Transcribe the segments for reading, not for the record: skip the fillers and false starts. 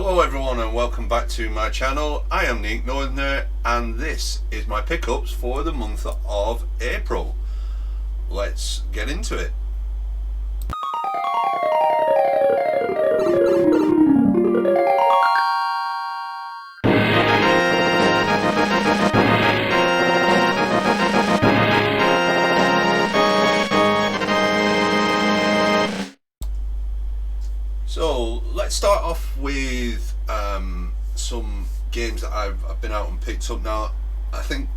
Hello everyone and welcome back to my channel. I am the Ink Northerner and this is my pickups for the month of April. Let's get into it. So let's start off with some games that I've been out and picked up. Now I think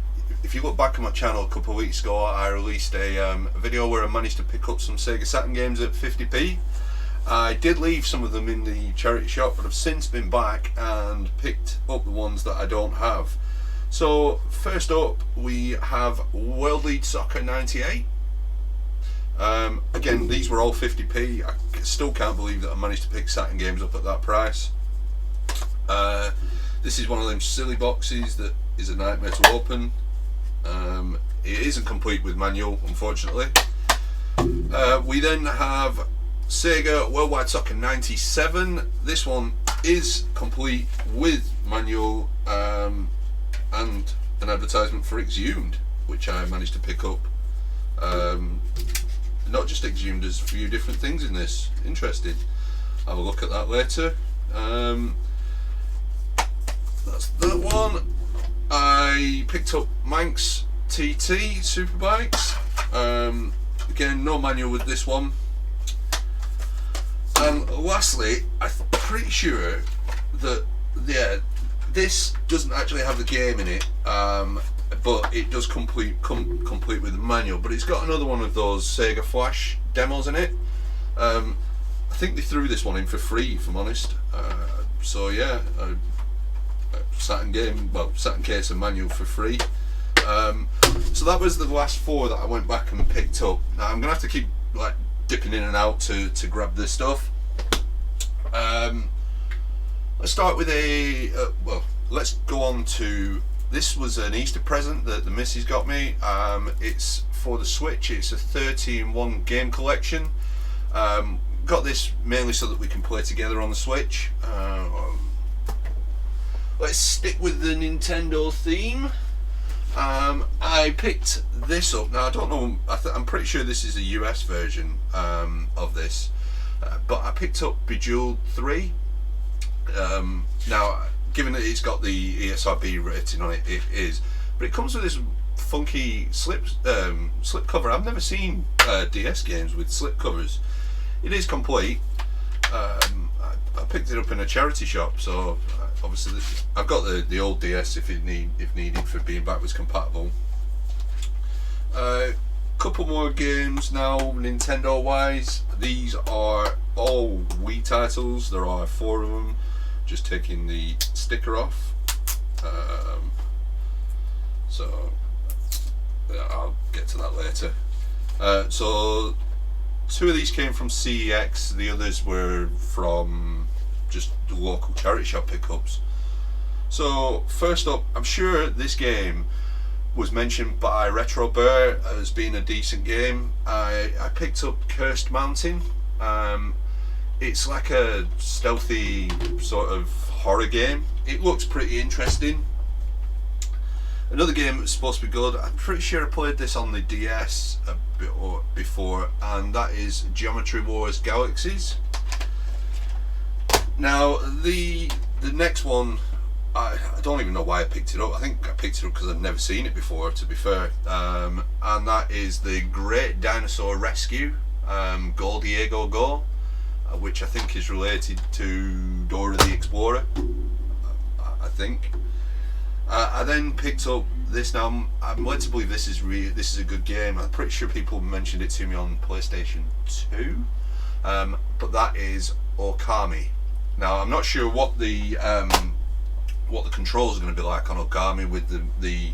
if you look back at my channel a couple of weeks ago, I released a video where I managed to pick up some Sega Saturn games at 50p. I did leave some of them in the charity shop, but I've since been back and picked up the ones that I don't have. So first up we have World League Soccer 98. Again, these were all 50p. I still can't believe that I managed to pick Saturn games up at that price. This is one of them silly boxes that is a nightmare to open. It isn't complete with manual, unfortunately. We then have Sega Worldwide Soccer 97. This one is complete with manual and an advertisement for Exhumed, which I managed to pick up. Not just Exhumed, there's a few different things in this. Interested. Have a look at that later. That's that one. I picked up Manx TT Superbikes. Again, no manual with this one. And lastly, I'm pretty sure that this doesn't actually have the game in it, but it does come complete with the manual. But it's got another one of those Sega Flash demos in it. I think they threw this one in for free, if I'm honest. So yeah, Saturn game, well, Saturn case and manual for free. So that was the last four that I went back and picked up. Now I'm gonna have to keep like dipping in and out to grab this stuff. Let's start with well, let's go on to, this was an Easter present that the missus got me. It's for the Switch. It's a 30-in-1 game collection. Got this mainly so that we can play together on the Switch. Let's stick with the Nintendo theme. I picked this up. Now I don't know, I'm pretty sure this is a US version of this, but I picked up Bejeweled 3. Now given that it's got the ESRB rating on it, it is, but it comes with this funky slip cover. I've never seen DS games with slip covers. It is complete. I picked it up in a charity shop, so obviously I've got the old DS if needed for being backwards compatible. Couple more games now, Nintendo wise. These are all Wii titles. There are 4 of them. Just taking the sticker off. So I'll get to that later. So 2 of these came from CEX, the others were from just local charity shop pickups. So first up, I'm sure this game was mentioned by Retro Bear as being a decent game. I picked up Cursed Mountain. It's like a stealthy sort of horror game. It looks pretty interesting. Another game that's supposed to be good, I'm pretty sure I played this on the DS a bit before, and that is Geometry Wars Galaxies. Now the next one, I don't even know why I picked it up. I think I picked it up because I've never seen it before, to be fair, and that is the Great Dinosaur Rescue, Go Diego Go, which I think is related to Dora the Explorer, I think. I then picked up this. Now I'm led to believe this is a good game. I'm pretty sure people mentioned it to me on PlayStation 2, but that is Okami. Now I'm not sure what the controls are going to be like on Okami with the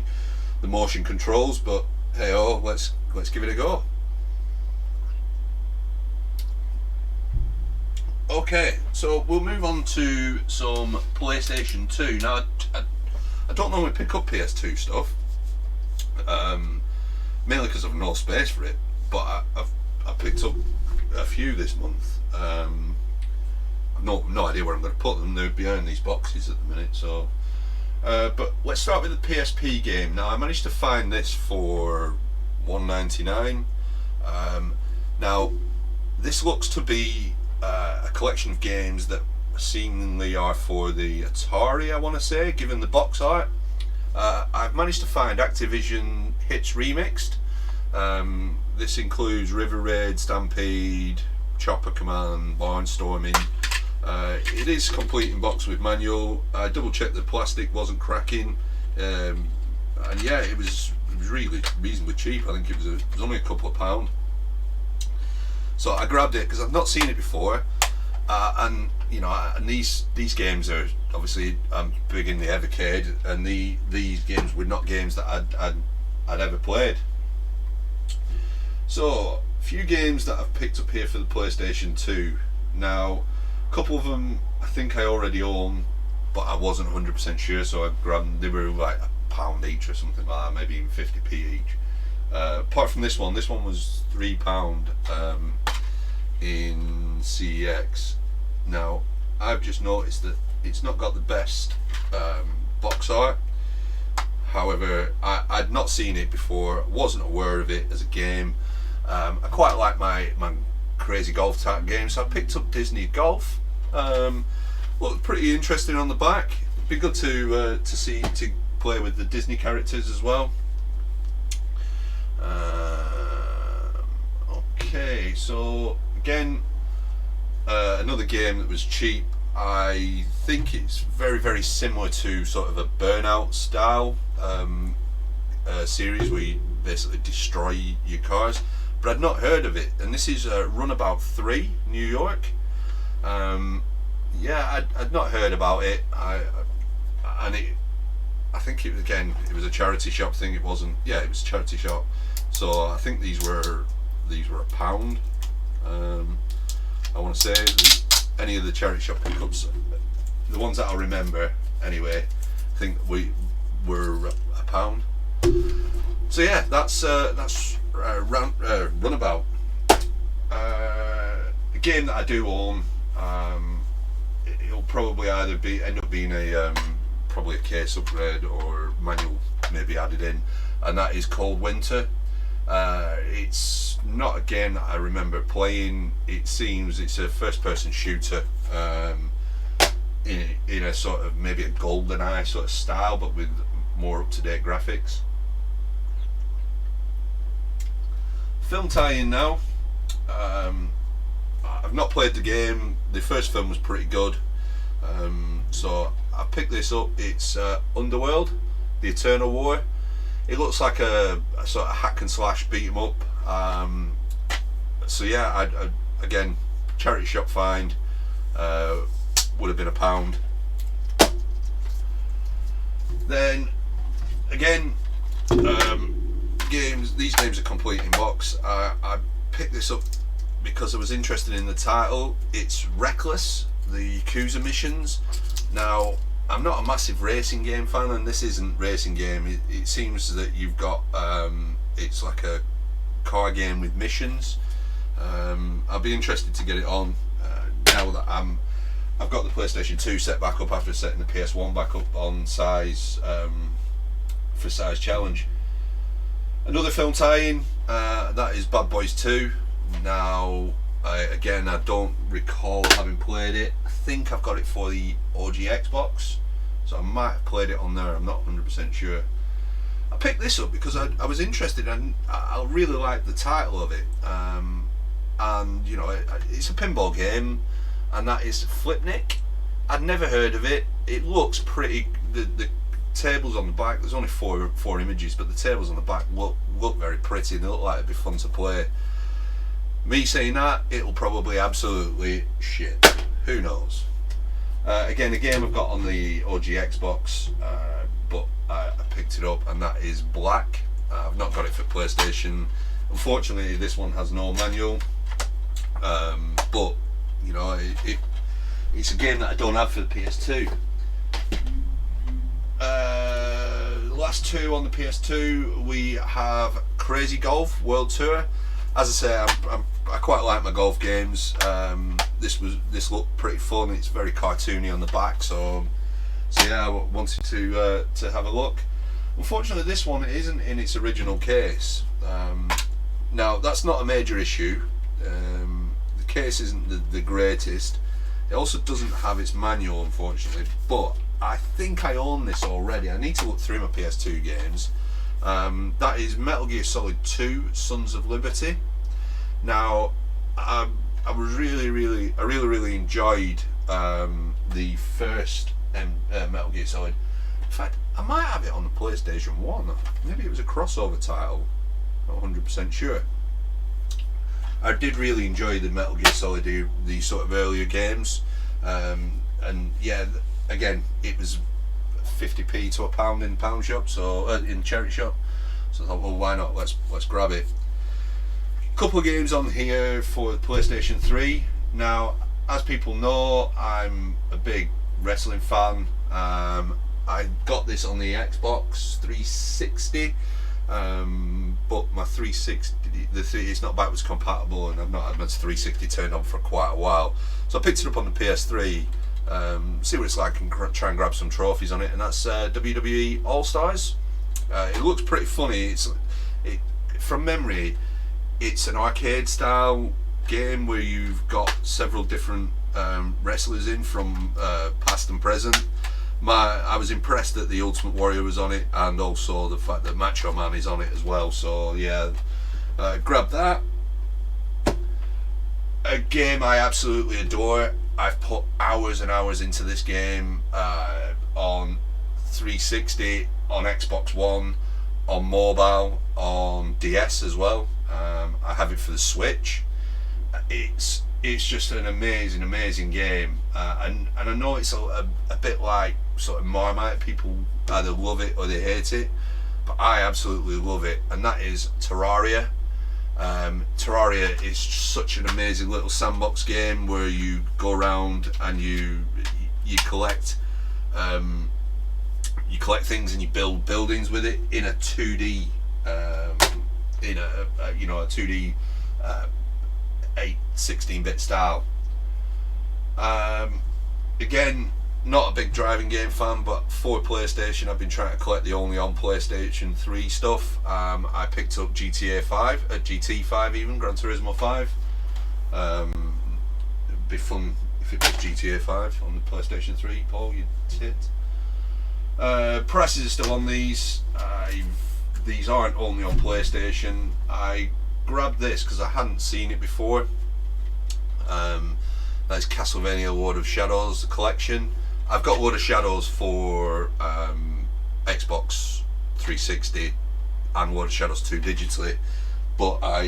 motion controls, but hey oh, let's give it a go. Okay, so we'll move on to some PlayStation 2. Now I don't normally pick up PS2 stuff, mainly because I've no space for it, but I picked up a few this month. no idea where I'm going to put them. They're behind these boxes at the minute. So, but let's start with the PSP game. Now I managed to find this for $1.99. Now this looks to be a collection of games that seemingly are for the Atari, I want to say, given the box art. I've managed to find Activision Hits Remixed. This includes River Raid, Stampede, Chopper Command, Barnstorming. It is complete in box with manual. I double checked the plastic wasn't cracking, and yeah, it was really reasonably cheap. I think it was only a couple of £. So I grabbed it because I've not seen it before, and you know, and these games are obviously, I'm big in the Evercade, and these games were not games that I'd ever played. So a few games that I've picked up here for the PlayStation 2. Now, a couple of them I think I already own, but I wasn't 100% sure, so I grabbed them. They were like £1 each or something like that, maybe even 50p each. Apart from this one was £3 in CEX. Now, I've just noticed that it's not got the best box art. However, I'd not seen it before, wasn't aware of it as a game. I quite like my crazy golf type games, so I picked up Disney Golf. Looked pretty interesting on the back. It'd be good to play with the Disney characters as well. Okay, so again, another game that was cheap. I think it's very similar to sort of a Burnout style series where you basically destroy your cars, but I'd not heard of it, and this is Runabout 3 New York. Yeah, I'd not heard about it. I think it was a charity shop thing. It wasn't. Yeah, it was a charity shop. So I think these were £1. I want to say any of the charity shop pickups, the ones that I remember anyway, I think we were £1. So yeah, that's Runabout. A game that I do own. It'll probably either end up being probably a case upgrade or manual maybe added in, and that is Cold Winter. It's not a game that I remember playing. It seems it's a first-person shooter in a sort of maybe a GoldenEye sort of style, but with more up-to-date graphics. Film tie-in now. I've not played the game. The first film was pretty good, so I picked this up. It's Underworld: The Eternal War. It looks like a sort of hack and slash beat 'em up. So yeah, I again, charity shop find, would have been £1. Then again, these games are complete in box. I picked this up because I was interested in the title. It's Reckless, the Yakuza missions. Now, I'm not a massive racing game fan, and this isn't racing game. It seems that you've got it's like a car game with missions. I'll be interested to get it on now that I've got the PlayStation 2 set back up after setting the PS1 back up on size for size challenge. Another film tie-in, that is Bad Boys 2. Now, again, I don't recall having played it. I think I've got it for the OG Xbox, so I might have played it on there. I'm not 100% sure. I picked this up because I was interested, and I really liked the title of it. And you know, it's a pinball game, and that is Flipnik. I'd never heard of it. It looks pretty. The tables on the back. There's only four images, but the tables on the back look very pretty. And they look like it'd be fun to play. Me saying that, it'll probably absolutely shit. Who knows? Again, a game I've got on the OG Xbox, but I picked it up, and that is Black. I've not got it for PlayStation. Unfortunately, this one has no manual. But you know, it's a game that I don't have for the PS2. Last two on the PS2, we have Crazy Golf World Tour. As I say, I quite like my golf games. This looked pretty fun. It's very cartoony on the back, so yeah, I wanted to have a look. Unfortunately, this one isn't in its original case. Now that's not a major issue. The case isn't the greatest. It also doesn't have its manual, unfortunately, but I think I own this already. I need to look through my PS2 games. That is Metal Gear Solid 2: Sons of Liberty. Now, I really enjoyed the first Metal Gear Solid. In fact, I might have it on the PlayStation 1. Maybe it was a crossover title. Not 100% sure. I did really enjoy the Metal Gear Solid, the sort of earlier games, and yeah, again, it was 50p to £1 in pound shop, so in charity shop. So I thought, well, why not? Let's grab it. Couple of games on here for the PlayStation 3. Now, as people know, I'm a big wrestling fan. I got this on the Xbox 360. But my 360, it's not backwards compatible, and I've not had my 360 turned on for quite a while. So I picked it up on the PS3, see what it's like, and try and grab some trophies on it. And that's WWE All Stars. It looks pretty funny. From memory, it's an arcade style game where you've got several different wrestlers in from past and present. I was impressed that the Ultimate Warrior was on it, and also the fact that Macho Man is on it as well. So yeah, grab that. A game I absolutely adore. I've put hours and hours into this game on 360, on Xbox One, on mobile, on DS as well. I have it for the Switch. It's just an amazing game, and I know it's a bit like sort of Marmite. People either love it or they hate it, but I absolutely love it, and that is Terraria. Terraria is such an amazing little sandbox game where you go around and you collect things and you build buildings with it in a 2D in a 2D 16-bit style. Again, not a big driving game fan, but for PlayStation, I've been trying to collect the only on PlayStation 3 stuff. I picked up GTA 5, GT 5 even, Gran Turismo 5. It'd be fun if it was GTA 5 on the PlayStation 3, Paul, you tit. Prices are still on these. These aren't only on PlayStation. I grabbed this because I hadn't seen it before. That's Castlevania Lord of Shadows collection. I've got Lord of Shadows for Xbox 360 and Lord of Shadows 2 digitally, but I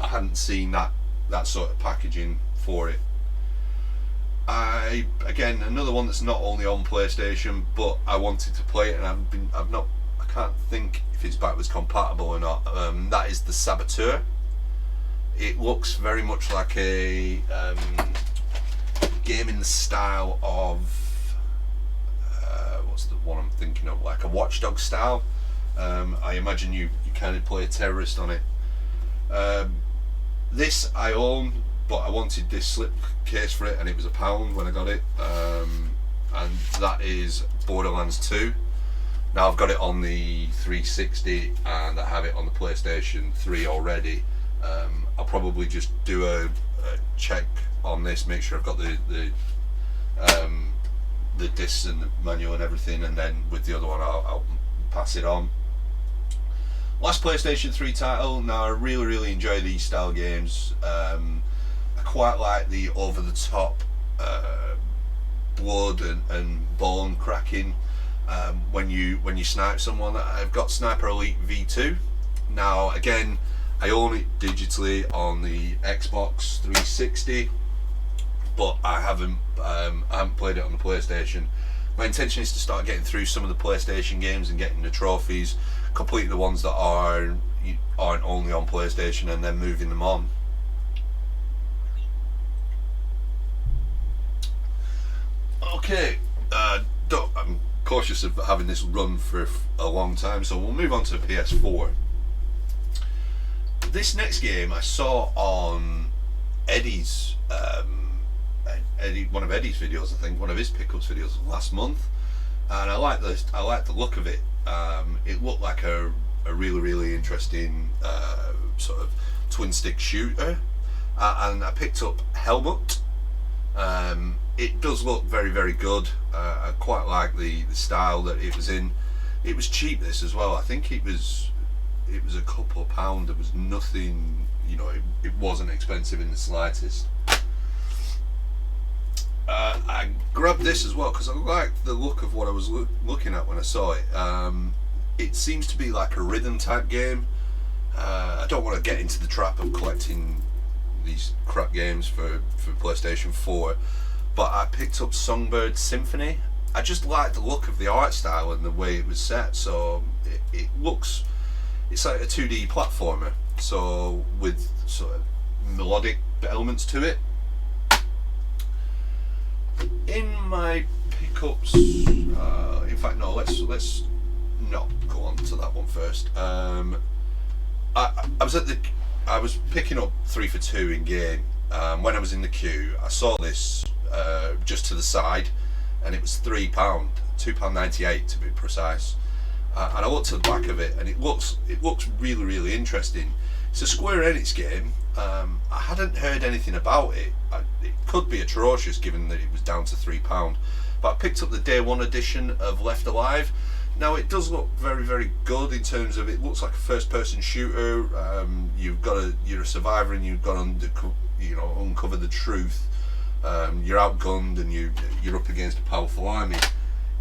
hadn't seen that sort of packaging for it. Again, another one that's not only on PlayStation, but I wanted to play it, and I can't think if it's backwards compatible or not. That is the Saboteur. It looks very much like a game in the style of what's the one I'm thinking of, like a Watch Dogs style. I imagine you kind of play a terrorist on it. This I own, but I wanted this slip case for it, and it was £1 when I got it. And that is Borderlands 2. Now I've got it on the 360 and I have it on the PlayStation 3 already. I'll probably just do a check on this, make sure I've got the discs and the manual and everything, and then with the other one I'll pass it on. Last PlayStation 3 title. Now I really enjoy these style games. I quite like the over the top blood and bone cracking when you snipe someone. I've got Sniper Elite V2. Now again, I own it digitally on the Xbox 360, but I haven't played it on the PlayStation. My intention is to start getting through some of the PlayStation games and getting the trophies, completing the ones that aren't only on PlayStation, and then moving them on. Okay, I'm cautious of having this run for a long time, so we'll move on to PS4. This next game I saw on Eddie's one of Eddie's videos, I think, one of his pickups videos last month, and I like the look of it. It looked like a really interesting sort of twin stick shooter, and I picked up Helmut. It does look very good. I quite like the style that it was in. It was cheap, this as well. I think it was a couple of pound. There was nothing, you know, it wasn't expensive in the slightest. I grabbed this as well because I liked the look of what I was looking at when I saw it. It seems to be like a rhythm type game. I don't want to get into the trap of collecting these crap games for PlayStation 4, but I picked up Songbird Symphony. I just liked the look of the art style and the way it was set. So it looks, it's like a 2D platformer, so with sort of melodic elements to it. In my pickups, in fact no, let's not go on to that one first. I was picking up 3 for 2 in game. When I was in the queue, I saw this just to the side, and it was £3, £2.98 to be precise. And I looked at the back of it, and it looks really interesting. It's a Square Enix game. I hadn't heard anything about it. It could be atrocious given that it was down to £3. But I picked up the Day 1 edition of Left Alive. Now it does look very good in terms of, it looks like a first-person shooter. You're a survivor and you've got to uncover the truth. You're outgunned and you're up against a powerful army.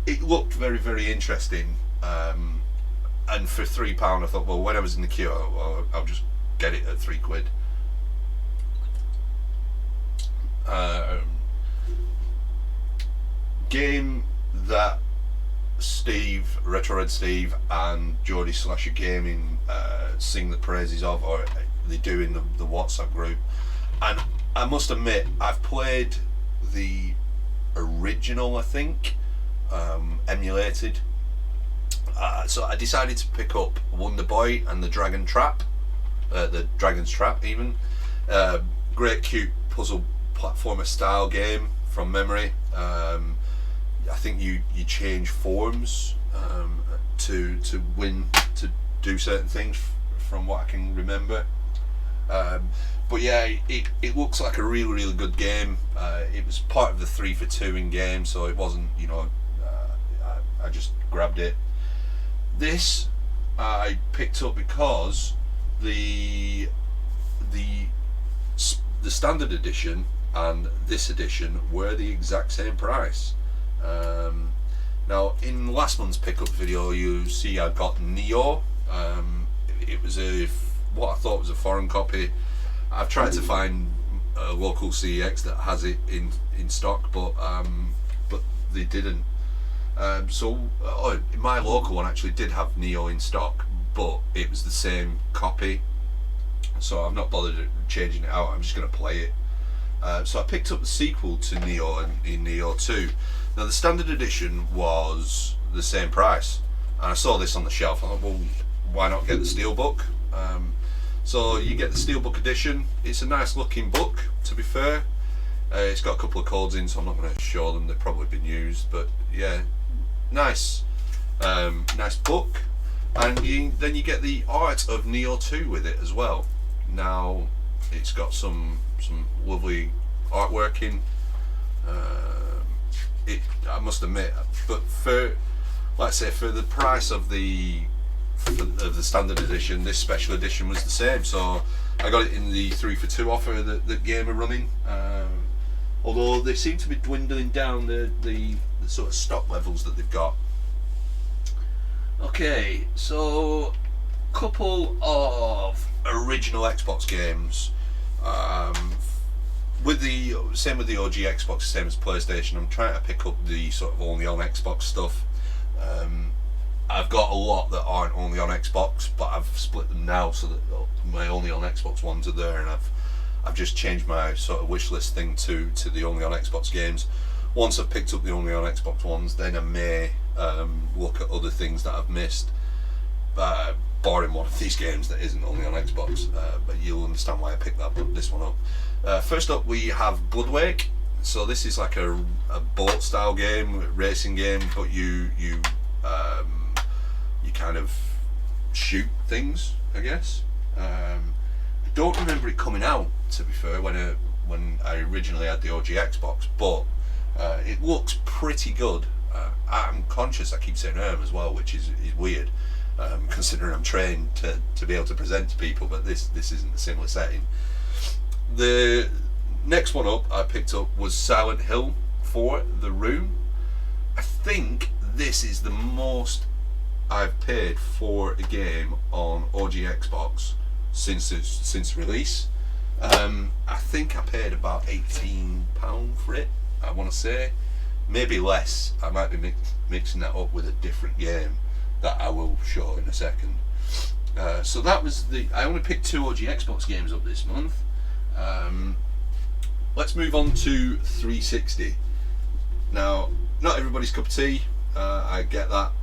It looked very interesting. And for £3, I thought, well, when I was in the queue, I'll just get it at £3. Game that Steve, Retro Red Steve, and Geordie Slasher Gaming sing the praises of, or they do in the WhatsApp group. And I must admit, I've played the original, I think, emulated. So I decided to pick up Wonder Boy and the Dragon's Trap even. Great cute puzzle platformer style game from memory. I think you change forms to do certain things from what I can remember. But yeah, it looks like a really good game. It was part of the 3 for 2 in game, so it wasn't, I just grabbed it. This I picked up because the standard edition and this edition were the exact same price. Now in last month's pickup video, you see I got Neo. It was what I thought was a foreign copy. I've tried to find a local CEX that has it in stock, but they didn't. My local one actually did have Neo in stock, but it was the same copy, so I've not bothered changing it out. I'm just going to play it. So I picked up the sequel to Neo in Neo 2. Now the standard edition was the same price, and I saw this on the shelf. I thought, well, why not get the steelbook? So you get the steelbook edition. It's a nice looking book, to be fair. It's got a couple of codes in, so I'm not going to show them. They've probably been used, but yeah, nice book. And then you get the art of Neo 2 with it as well. Now it's got some lovely artwork in. I must admit, but for the price of the standard edition, this special edition was the same. So I got it in the 3 for 2 offer that Game are running. Although they seem to be dwindling down the sort of stock levels that they've got. Okay, so couple of original Xbox games. With the OG Xbox, same as PlayStation. I'm trying to pick up the sort of only on Xbox stuff. I've got a lot that aren't only on Xbox, but I've split them now so that my only on Xbox ones are there, and I've just changed my sort of wish list thing to the only on Xbox games. Once I've picked up the only on Xbox ones, then I may look at other things that I've missed, barring one of these games that isn't only on Xbox. But you'll understand why I picked this one up. First up, we have Bloodwake. So this is like a boat style game, racing game, but you kind of shoot things, I guess. I don't remember it coming out, to be fair, when I originally had the OG Xbox, but it looks pretty good. I'm conscious I keep saying as well, which is weird, considering I'm trained to be able to present to people, but this isn't a similar setting. The next one up I picked up was Silent Hill 4: The Room. I think this is the most I've paid for a game on OG Xbox since release. I think I paid about £18 for it, I want to say. Maybe less. I might be mixing that up with a different game that I will show in a second. So that was I only picked 2 OG Xbox games up this month. Let's move on to 360. Now, not everybody's cup of tea, I get that,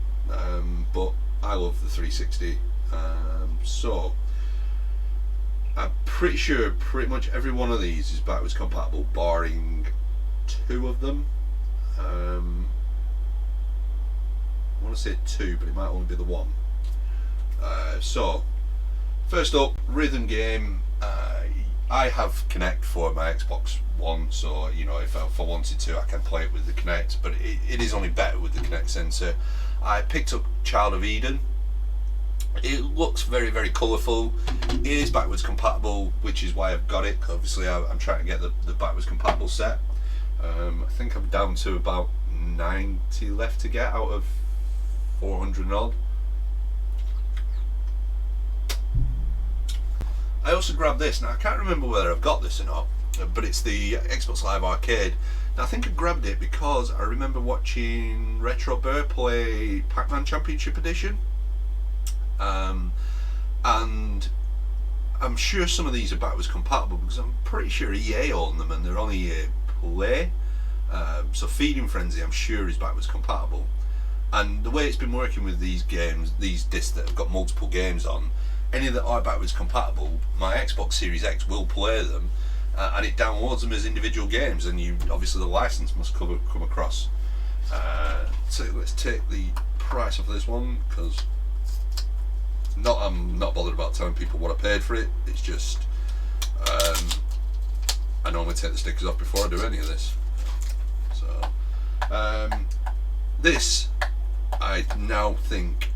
but I love the 360. So, I'm pretty sure pretty much every one of these is backwards compatible, barring 2 of them. I want to say 2, but it might only be the 1. So, first up, rhythm game. I have Kinect for my Xbox One, so you know if I wanted to, I can play it with the Kinect, but it is only better with the Kinect sensor. I picked up Child of Eden. It looks very, very colourful. It is backwards compatible, which is why I've got it. Obviously, I'm trying to get the backwards compatible set. I think I'm down to about 90 left to get out of 400 and odd. I also grabbed this. Now I can't remember whether I've got this or not, but it's the Xbox Live Arcade. Now I think I grabbed it because I remember watching Retro Bear play Pac-Man Championship Edition, and I'm sure some of these are backwards compatible because I'm pretty sure EA own them and they're on EA Play. So Feeding Frenzy I'm sure is backwards compatible, and the way it's been working with these games, these discs that have got multiple games on, any that are backwards compatible, my Xbox Series X will play them, and it downloads them as individual games, and you obviously the license must come across. So let's take the price of this one, because I'm not bothered about telling people what I paid for it. It's just I normally take the stickers off before I do any of this. So this I now think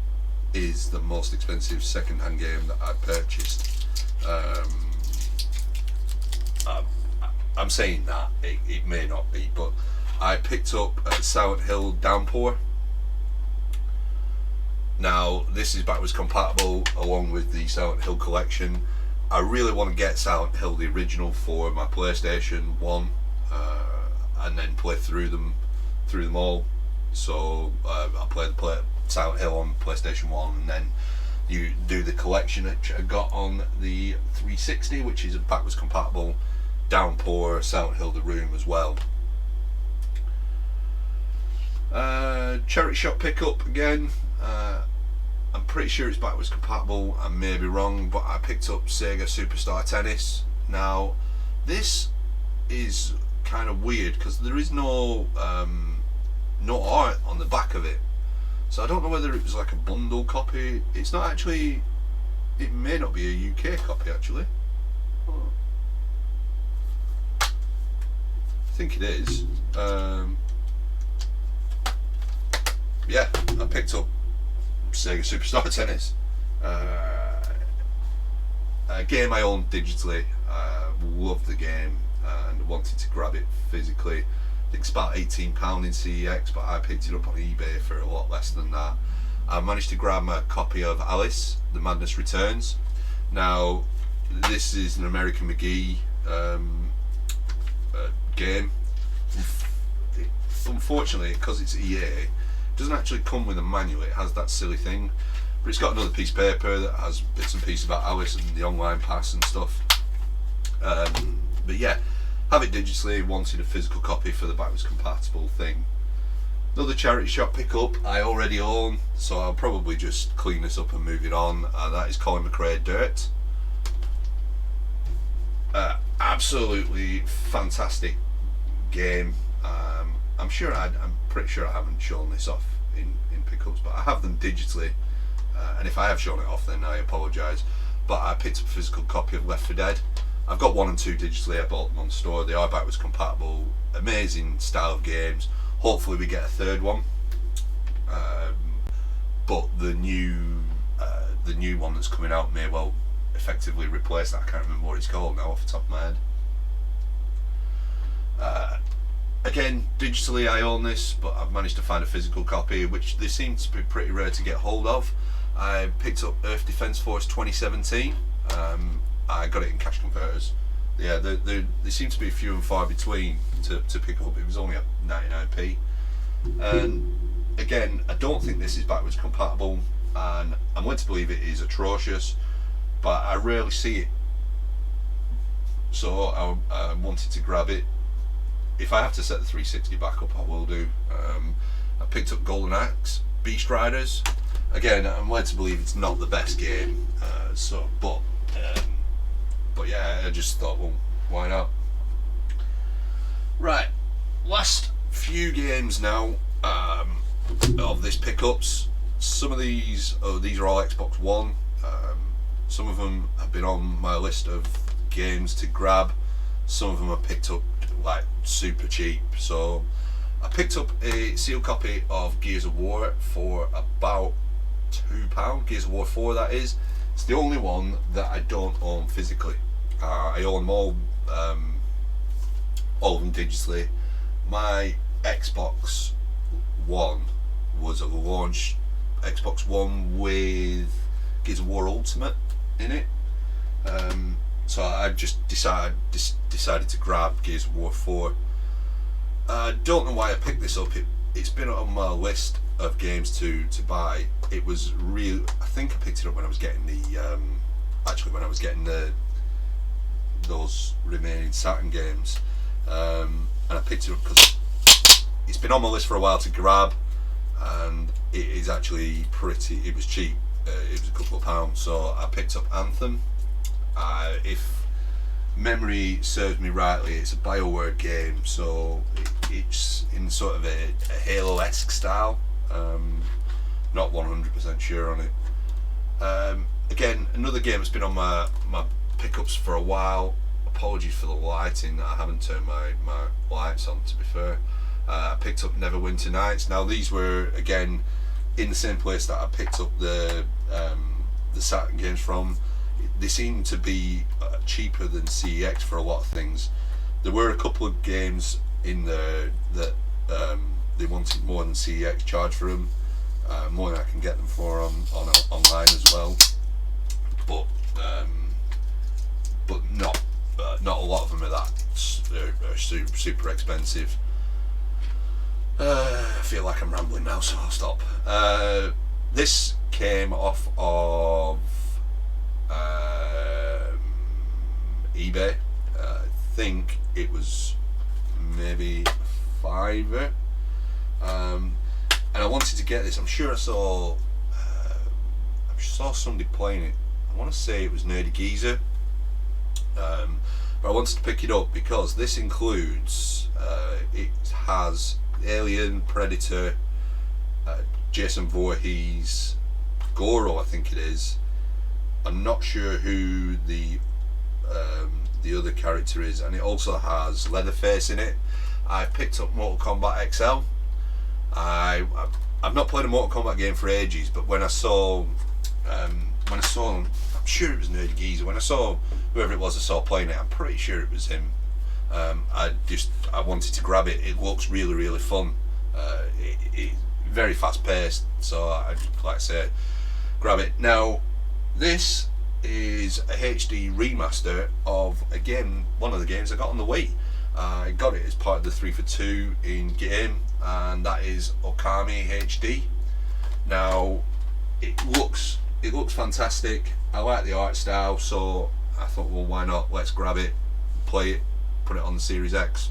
is the most expensive second-hand game that I've purchased. I'm saying that, it may not be, but I picked up Silent Hill Downpour. Now this is backwards compatible along with the Silent Hill collection. I really want to get Silent Hill the original for my PlayStation 1 and then play through them all. So I'll play Silent Hill on PlayStation 1, and then you do the collection that I got on the 360, which is a backwards compatible Downpour, Silent Hill The Room as well. Charity Shop pickup again. I'm pretty sure it's backwards compatible, I may be wrong, but I picked up Sega Superstar Tennis. Now this is kind of weird because there is no art on the back of it, so I don't know whether it was like a bundle copy. It's not actually, it may not be a UK copy actually. I think it is. Yeah, I picked up Sega Superstar Tennis, a game I own digitally. Loved the game and wanted to grab it physically. I think it's about £18 in CEX, but I picked it up on eBay for a lot less than that. I managed to grab a copy of Alice, The Madness Returns. Now this is an American McGee game. Unfortunately, because it's EA, it doesn't actually come with a manual. It has that silly thing, but it's got another piece of paper that has bits and pieces about Alice and the online pass and stuff. But yeah, have it digitally. Wanted a physical copy for the backwards compatible thing. Another charity shop pickup I already own, so I'll probably just clean this up and move it on. That is Colin McRae Dirt. absolutely fantastic game. I'm pretty sure I haven't shown this off in pickups, but I have them digitally. And if I have shown it off, then I apologise. But I picked up a physical copy of Left 4 Dead. I've got 1 and 2 digitally. I bought them on store. They are backwards compatible. Amazing style of games. Hopefully we get a third one. But the new one that's coming out may well effectively replace that. I can't remember what it's called now off the top of my head. Again, digitally I own this, but I've managed to find a physical copy, which they seem to be pretty rare to get hold of. I picked up Earth Defence Force 2017. I got it in cash converters. Yeah, they seem to be few and far between to pick up. It was only at 99p. And again, I don't think this is backwards compatible, and I'm led to believe it is atrocious, but I rarely see it. So I wanted to grab it. If I have to set the 360 back up, I will do. I picked up Golden Axe Beast Riders. Again, I'm led to believe it's not the best game. But yeah, I just thought, well, why not? Right, last few games now of this pickups. Some of these are all Xbox One. Some of them have been on my list of games to grab. Some of them I picked up like super cheap. So I picked up a sealed copy of Gears of War for about £2. Gears of War 4, that is. It's the only one that I don't own physically. I own them all of them digitally. My Xbox One was a launch Xbox One with Gears of War Ultimate in it. So I just decided to grab Gears of War 4. I don't know why I picked this up. It's been on my list of games to buy. It was real. I think I picked it up when I was getting those remaining Saturn games, and I picked it up because it's been on my list for a while to grab, and it is actually pretty. It was cheap. It was a couple of pounds, so I picked up Anthem. If memory serves me rightly, it's a BioWare game, so it's in sort of a Halo-esque style. Not 100% sure on it. Again, another game that's been on my pickups for a while. Apologies for the lighting, I haven't turned my lights on, to be fair. I picked up Neverwinter Nights. Now these were again in the same place that I picked up the Saturn games from. They seem to be cheaper than CEX for a lot of things. There were a couple of games in there that they wanted more than CEX charged for them, more than I can get them for online as well. But not a lot of them are that are super expensive. I feel like I'm rambling now, so I'll stop. This came off of eBay. I think it was maybe £5. And I wanted to get this. I'm sure I saw somebody playing it. I want to say it was Nerdy Geezer. But I wanted to pick it up because this includes, it has Alien, Predator, Jason Voorhees, Goro, I think it is. I'm not sure who the other character is, and it also has Leatherface in it. I picked up Mortal Kombat XL. I've not played a Mortal Kombat game for ages, but when I saw I'm sure it was Nerdy Geezer. When I saw whoever it was I saw playing it, I'm pretty sure it was him. I wanted to grab it. It looks really fun. It's very fast paced, so I'd like to say grab it. Now this is a HD remaster of, again, one of the games I got on the Wii. I got it as part of the 3 for 2 in game, and that is Okami HD. Now it looks fantastic. I like the art style, so I thought, well, why not? Let's grab it, play it, put it on the Series X.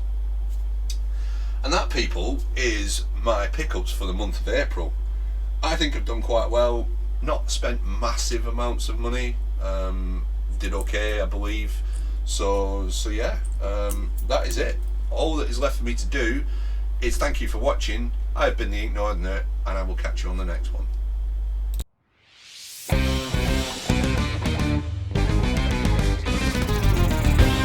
And that, people, is my pickups for the month of April. I think I've done quite well. Not spent massive amounts of money. Did okay, I believe. So yeah, that is it. All that is left for me to do is thank you for watching. I've been the Ink Northerner, and I will catch you on the next one.